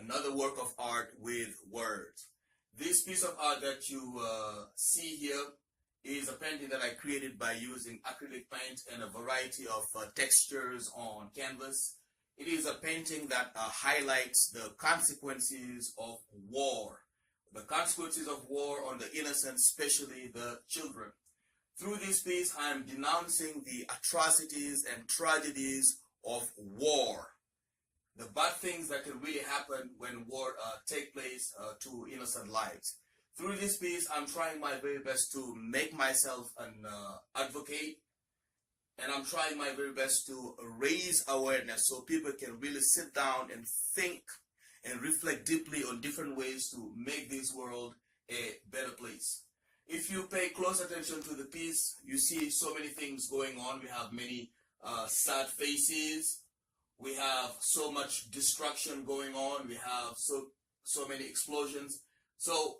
another work of art with words. This piece of art that you see here is a painting that I created by using acrylic paint and a variety of textures on canvas. It is a painting that highlights the consequences of war. The consequences of war on the innocent, especially the children. Through this piece, I am denouncing the atrocities and tragedies of war. The bad things that can really happen when war take place to innocent lives. Through this piece, I'm trying my very best to make myself an advocate, and I'm trying my very best to raise awareness so people can really sit down and think and reflect deeply on different ways to make this world a better place. If you pay close attention to the piece, you see so many things going on. We have many sad faces. We have so much destruction going on. We have so many explosions. So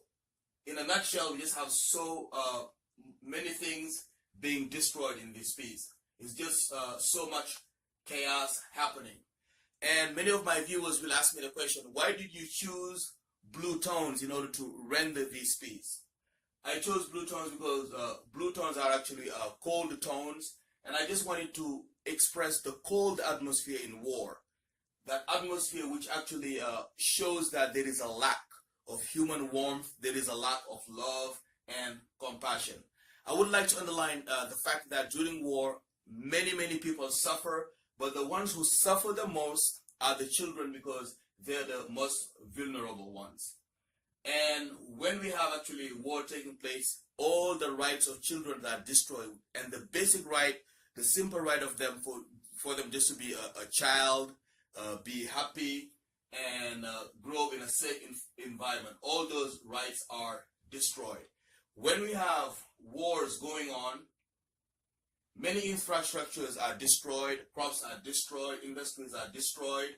in a nutshell, we just have so many things being destroyed in this piece. It's just so much chaos happening. And many of my viewers will ask me the question, why did you choose blue tones in order to render this piece? I chose blue tones because blue tones are actually cold tones, and I just wanted to express the cold atmosphere in war. That atmosphere which actually shows that there is a lack of human warmth, there is a lack of love and compassion. I would like to underline the fact that during war, many people suffer, but the ones who suffer the most are the children because they're the most vulnerable ones. And when we have actually war taking place, all the rights of children are destroyed, and the basic right, the simple right of them for them just to be a child, be happy, and grow in a safe environment, all those rights are destroyed. When we have wars going on, many infrastructures are destroyed, crops are destroyed, industries are destroyed,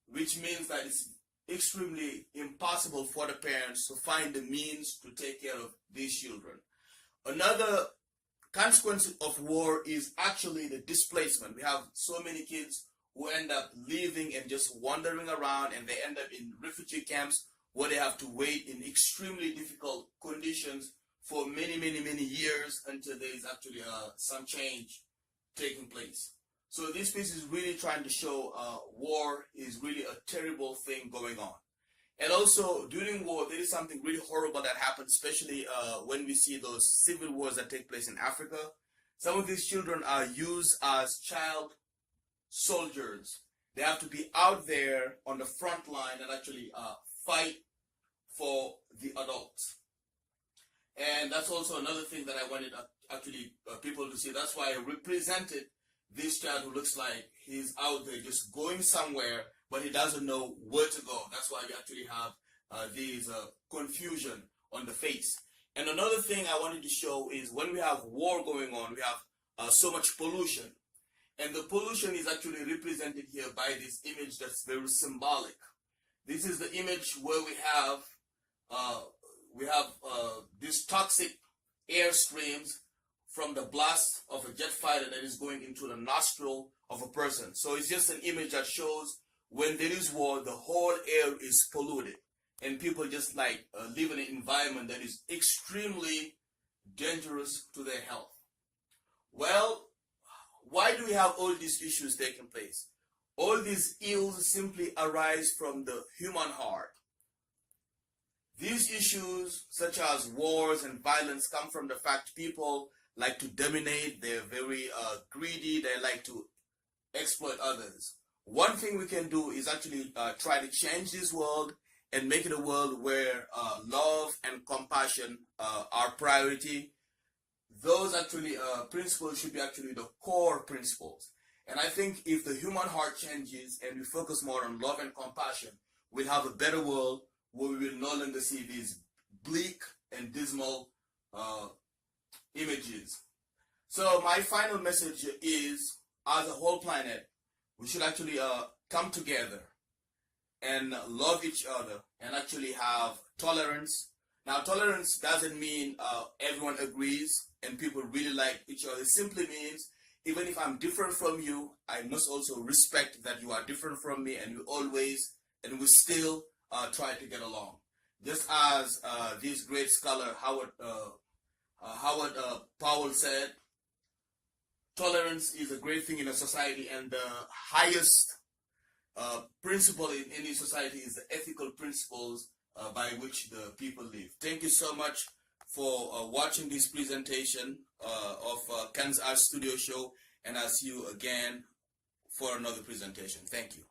which means that it's extremely impossible for the parents to find the means to take care of these children. Another consequence of war is actually the displacement. We have so many kids who end up living and just wandering around, and they end up in refugee camps where they have to wait in extremely difficult conditions for many years until there is actually some change taking place. So this piece is really trying to show war is really a terrible thing going on. And also during war, there is something really horrible that happens, especially when we see those civil wars that take place in Africa. Some of these children are used as child soldiers. They have to be out there on the front line and actually fight for the adults. And that's also another thing that I wanted actually people to see. That's why I represented this child who looks like he's out there just going somewhere, but he doesn't know where to go. That's why we actually have these confusion on the face. And another thing I wanted to show is when we have war going on, we have so much pollution. And the pollution is actually represented here by this image that's very symbolic. This is the image where we have these toxic air streams from the blast of a jet fighter that is going into the nostril of a person. So it's just an image that shows when there is war, the whole air is polluted, and people just like live in an environment that is extremely dangerous to their health. Well, why do we have all these issues taking place? All these ills simply arise from the human heart. These issues, such as wars and violence, come from the fact people like to dominate, they're very greedy, they like to exploit others. One thing we can do is actually try to change this world and make it a world where love and compassion are priority. Those actually principles should be actually the core principles. And I think if the human heart changes and we focus more on love and compassion, we'll have a better world where we will no longer see these bleak and dismal images. So my final message is, as a whole planet, we should actually come together and love each other and actually have tolerance. Now, tolerance doesn't mean everyone agrees and people really like each other. It simply means even if I'm different from you, I must also respect that you are different from me, and we still try to get along. Just as this great scholar Howard Powell said, tolerance is a great thing in a society, and the highest principle in any society is the ethical principles by which the people live. Thank you so much for watching this presentation of Ken's Art Studio Show, and I'll see you again for another presentation. Thank you.